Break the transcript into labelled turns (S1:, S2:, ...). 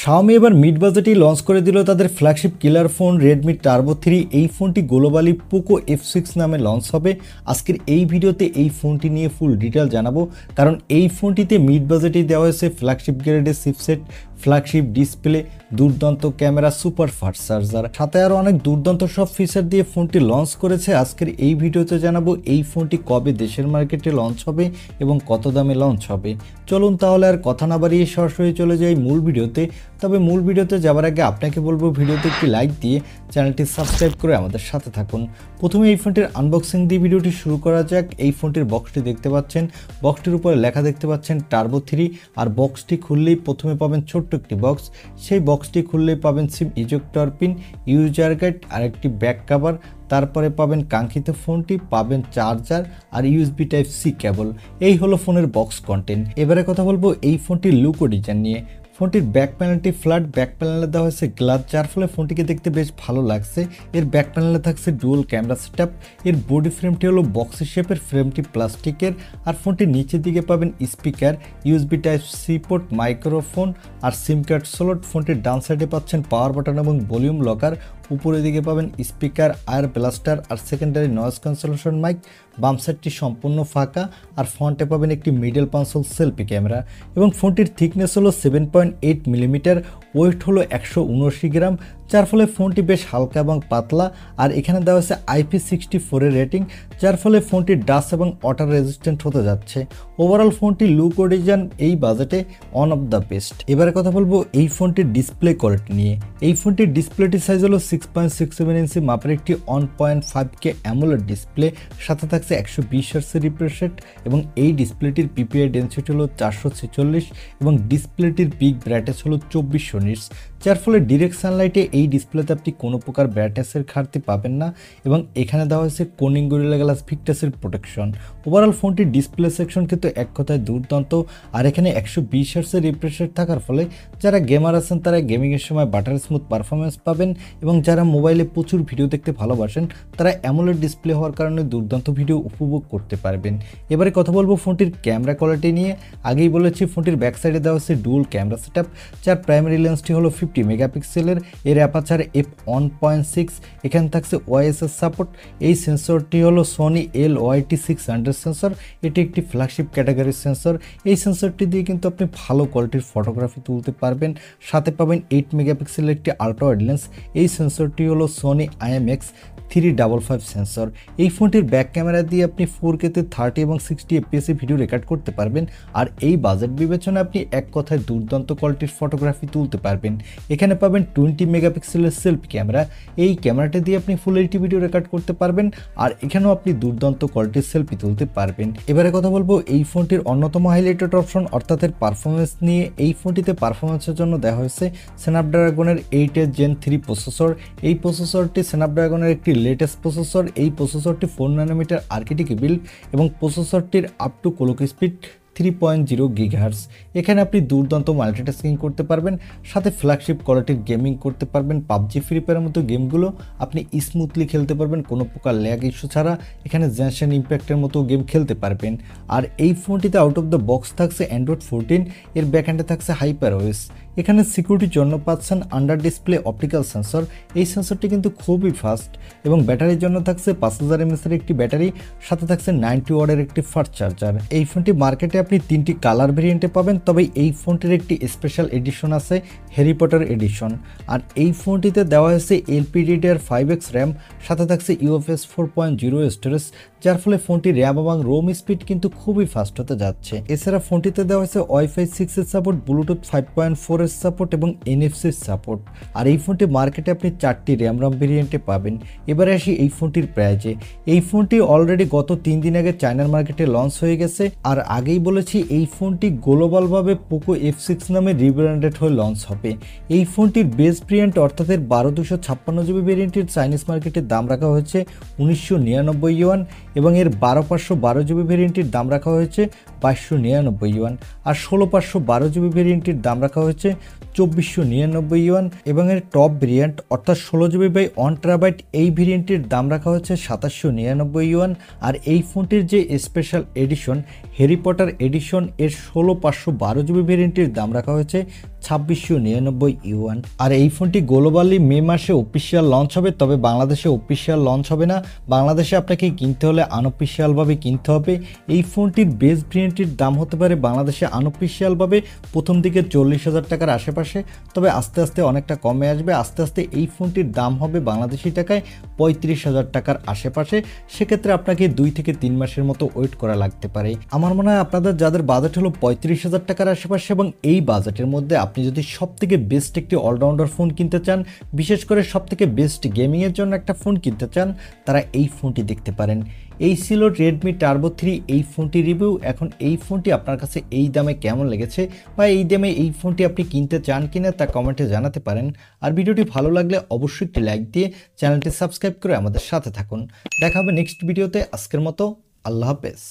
S1: Xiaomi এবার mid বাজেটেই launch করে দিল তাদের flagship killer phone Redmi Turbo 3। এই ফোনটি গ্লোবালি Poco F6 নামে লঞ্চ হবে। আজকের এই ভিডিওতে এই ফোনটি নিয়ে ফুল ডিটেল জানাবো, কারণ এই ফোনটিতে মিড বাজেটেই দেওয়া হয়েছে ফ্ল্যাগশিপ গ্রেডের চিপসেট, ফ্ল্যাগশিপ ডিসপ্লে, দুর্দান্ত ক্যামেরা, সুপার ফাস্ট চার্জার, সাথে আরও অনেক দুর্দান্ত সব ফিচার দিয়ে ফোনটি লঞ্চ করেছে। আজকের এই ভিডিওতে জানাবো এই ফোনটি কবে দেশের মার্কেটে লঞ্চ হবে এবং কত দামে লঞ্চ হবে। চলুন তাহলে আর কথা না বাড়িয়ে সরাসরি চলে যাই মূল ভিডিওতে। তবে মূল ভিডিওতে যাবার আগে আপনাকে বলবো ভিডিওতে একটি লাইক দিয়ে চ্যানেলটি সাবস্ক্রাইব করে আমাদের সাথে থাকুন। প্রথমে এই ফোনটির আনবক্সিং দিয়ে ভিডিওটি শুরু করা যাক। এই ফোনটির বক্সটি দেখতে পাচ্ছেন, বক্সটির উপরে লেখা দেখতে পাচ্ছেন Turbo 3। আর বক্সটি খুললেই প্রথমে পাবেন ছোট্ট একটি বক্স, সেই বক্সটি খুললেই পাবেন SIM ejector pin, user guide আর একটি ব্যাক কভার। তারপরে পাবেন কাঙ্ক্ষিত ফোনটি, পাবেন চার্জার আর ইউএসবি টাইপ সি কেবল। এই হলো ফোনের বক্স কন্টেন্ট। এবারে কথা বলবো এই ফোনটির লুক ও ডিজাইন নিয়ে। ফোনটির ব্যাক প্যানেলটি ফ্ল্যাট, ব্যাক প্যানেলে দেওয়া হয়েছে গ্লাস, যার ফলে ফোনটিকে দেখতে বেশ ভালো লাগছে। এর ব্যাক প্যানেলে থাকছে ডুয়াল ক্যামেরা সেটআপ। এর বডি ফ্রেমটি হলো বক্সি শেপের, ফ্রেমটি প্লাস্টিকের। আর ফোনটির নিচের দিকে পাবেন speaker, USB type C port, microphone আর সিম কার্ড স্লট। ফোনটির ডান সাইডে পাচ্ছেন পাওয়ার বাটন এবং ভলিউম লকার। উপরের দিকে পাবেন স্পিকার, আয়ার ব্লাস্টার আর সেকেন্ডারি নয়েজ ক্যান্সেলেশন মাইক। বাম সাইডটি সম্পূর্ণ ফাঁকা আর ফ্রন্টে পাবেন একটি মিডল কনসোল সেলফি ক্যামেরা। এবং ফোনটির থিকনেস হলো 7.8 মিলিমিটার, ওয়েট হলো 179 গ্রাম, যার ফলে ফোনটি বেশ হালকা এবং পাতলা। আর এখানে দেওয়া হয়েছে IP64 এর রেটিং, যার ফলে ফোনটি ডাস্ট এবং ওয়াটার রেজিস্ট্যান্ট হতে যাচ্ছে। ওভারঅল ফোনটি লুক ও ডিজাইন এই বাজেটে ওয়ান অফ দ্য বেস্ট। এবারে কথা বলবো এই ফোনটির ডিসপ্লে কোয়ালিটি নিয়ে। এই ফোনটির ডিসপ্লেটির সাইজ হলো 6.67 ইঞ্চি মাপের একটি 1.5K অ্যামোলেড ডিসপ্লে, সাথে থাকছে 120 হার্টজের রিফ্রেশ রেট। এবং এই ডিসপ্লেটির পিপিআই ডেনসিটি হলো 446 এবং ডিসপ্লেটির পিক ব্রাইটনেস হলো 2400 নিটস, যার ফলে ডিরেক্ট সানলাইটে এই ডিসপ্লেতে আপনি কোনো প্রকার ব্রাইটনেসের ঘাটতি পাবেন না। এবং এখানে দেওয়া হয়েছে কোনিং গরিলা গ্লাস ভিক্টাসের প্রোটেকশন। ওভারঅল ফোনটির ডিসপ্লে সেকশন কিন্তু এক কথায় দুর্দান্ত। আর এখানে 120 হার্টজের রিফ্রেশ রেট থাকার ফলে যারা গেমার আছেন তারা গেমিংয়ের সময় বাটার স্মুথ পারফরমেন্স পাবেন। এবং যারা মোবাইলে প্রচুর ভিডিও দেখতে ভালোবাসেন তারা অ্যামোলেড ডিসপ্লে হওয়ার কারণে দুর্দান্ত ভিডিও উপভোগ করতে পারবেন। এবারে কথা বলবো ফোনটির ক্যামেরা কোয়ালিটি নিয়ে। আগেই বলেছি ফোনটির ব্যাক সাইডে দেওয়া হচ্ছে ডুয়াল ক্যামেরা সেটআপ, যার প্রাইমারি লেন্সটি হলো 50 মেগাপিক্সেলের। এর অ্যাপারচার f1.6। এখানে থাকছে ওআইএসএস সাপোর্ট। এই সেন্সরটি হলো সোনি LYT600 সেন্সর। এটি একটি ফ্ল্যাগশিপ ক্যাটাগরির সেন্সর। এই সেন্সরটি দিয়ে কিন্তু আপনি ভালো কোয়ালিটির ফটোগ্রাফি তুলতে পারবেন। সাথে পাবেন 8 মেগাপিক্সেলের একটি আল্ট্রা ওয়াইড লেন্স। এই সেন্সরটি হলো সোনি IMX355 সেন্সর। এই ফোনটির ব্যাক ক্যামেরা দিয়ে আপনি 4K-তে 30 এবং 60 FPS ভিডিও রেকর্ড করতে পারবেন। আর এই বাজেট বিবেচনায় আপনি এক কথায় দুর্দান্ত কোয়ালিটির ফটোগ্রাফি তুলতে পারবেন। এখানে পাবেন 20 মেগাপিক্সেলের সেলফি ক্যামেরা। এই ক্যামেরাটা দিয়ে আপনি ফুল এইচডি ভিডিও রেকর্ড করতে পারবেন। আর এখানেও আপনি দুর্দান্ত কোয়ালিটির সেলফি তুলতে পারবেন। এবারে কথা বলবো এই ফোনটির অন্যতম হাইলাইটেড অপশন অর্থাৎ এর পারফরমেন্স নিয়ে। এই ফোনটিতে পারফরমেন্সের জন্য দেওয়া হয়েছে স্ন্যাপড্রাগনের 8 Gen 3 প্রসেসর। এই প্রসেসরটি স্ন্যাপড্রাগনের একটি লেটেস্ট প্রসেসর। এই প্রসেসরটি 4 ন্যানোমিটার আর্কিটেক্টে বিল্ড এবং প্রসেসরটির up to clock speed 3.0 gigahertz. এখানে আপনি দুর্দান্ত মাল্টিটাস্কিং করতে পারবেন, সাথে ফ্ল্যাগশিপ কোয়ালিটির গেমিং করতে পারবেন। পাবজি, ফ্রি ফায়ারের মতো গেমগুলো আপনি স্মুথলি খেলতে পারবেন কোনো প্রকার ল্যাগ ইস্যু ছাড়া। এখানে জেনশন ইম্প্যাক্টের মতো গেম খেলতে পারবেন। আর এই ফোনটিতে আউট অফ দ্য বক্স থাকছে অ্যান্ড্রয়েড 14। এর ব্যাকহ্যান্ডে থাকছে HyperOS। এখানে সিকিউরিটির জন্য পাচ্ছেন আন্ডার ডিসপ্লে অপটিক্যাল সেন্সর। এই সেন্সরটি কিন্তু খুবই ফাস্ট। এবং ব্যাটারির জন্য থাকছে 5000 mAh একটি ব্যাটারি, সাথে থাকছে 90 ওয়াটের একটি ফাস্ট চার্জার। এই ফোনটি মার্কেটে আপনি 3টি কালার ভেরিয়েন্টে পাবেন, তবে এই ফোনটির একটি স্পেশাল এডিশন আছে, হ্যারি পটার এডিশন। আর এই ফোনটিতে দেওয়া হয়েছে LPDDR5X র্যাম, সাথে থাকছে UFS 4.0 স্টোরেজ, যার ফলে ফোনটি র্যাম এবং রোম স্পিড কিন্তু খুবই ফাস্ট হতে যাচ্ছে। এছাড়া ফোনটিতে দেওয়া হয়েছে Wi-Fi 6 এর সাপোর্ট, ব্লুটুথ 5.4 এর সাপোর্ট এবং NFC সাপোর্ট। আর এই ফোনটি মার্কেটে আপনি 4টি র্যাম ভেরিয়েন্টে পাবেন। এবারে আসি এই ফোনটির প্রাইজে। এই ফোনটি অলরেডি গত 3 দিন আগে চায়নার মার্কেটে লঞ্চ হয়ে গেছে। আর আগেই বলেছি এই ফোনটি গ্লোবালভাবে Poco F6 নামে রিব্র্যান্ডেড হয়ে লঞ্চ হবে। এই ফোনটির বেস ভেরিয়েন্ট অর্থাৎ এর 12256GB ভেরিয়েন্টের চাইনিজ মার্কেটের দাম রাখা হয়েছে 1999 ইউয়ান এবং এর 12512GB ভেরিয়েন্টের দাম রাখা হয়েছে 2299 ইউয়ান। আর 16512GB ভেরিয়েন্টের দাম রাখা হয়েছে 2499 ইউয়ান। এবং এর টপ ভেরিয়েন্ট অর্থাৎ 16GB বাই 1TB এই ভেরিয়েন্টের দাম রাখা হয়েছে 2799 ইউয়ান। আর এই ফোনটির যে special edition Harry Potter edition এর 16512GB ভেরিয়েন্টের দাম রাখা হয়েছে 2699 ইউয়ান। আর এই ফোনটি গ্লোবালি মে মাসে অফিসিয়াল লঞ্চ হবে, তবে বাংলাদেশে অফিসিয়াল লঞ্চ হবে না। বাংলাদেশে আপনাকে কিনতে হলে আনঅফিসিয়ালভাবে কিনতে হবে। এই ফোনটির বেস ভেরিয়েন্টটির দাম হতে পারে বাংলাদেশে আনঅফিসিয়ালভাবে প্রথম দিকে 40,000 টাকার আশেপাশে, তবে আস্তে আস্তে অনেকটা কমে আসবে। আস্তে আস্তে এই ফোনটির দাম হবে বাংলাদেশি টাকায় 35,000 টাকার আশেপাশে। সেক্ষেত্রে আপনাকে 2 থেকে 3 মাসের মতো ওয়েট করা লাগতে পারে। আমার মনে হয় আপনাদের যাদের বাজেট হলো 35,000 টাকার আশেপাশে এবং এই বাজেটের মধ্যে আপনি যদি সবথেকে বেস্ট একটি অলরাউন্ডার ফোন কিনতে চান, বিশেষ করে সবথেকে বেস্ট গেমিংয়ের জন্য একটা ফোন কিনতে চান, তারা এই ফোনটি দেখতে পারেন। এই ছিল রেডমি টার্বো 3 এই ফোনটি রিভিউ। এখন এই ফোনটি আপনার কাছে এই দামে কেমন লেগেছে বা এই দামে এই ফোনটি আপনি কিনতে চান কিনা তা কমেন্টে জানাতে পারেন। আর ভিডিওটি ভালো লাগলে অবশ্যই একটি লাইক দিয়ে চ্যানেলটি সাবস্ক্রাইব করে আমাদের সাথে থাকুন। দেখা হবে নেক্সট ভিডিওতে। আজকের মতো আল্লাহ হাফেজ।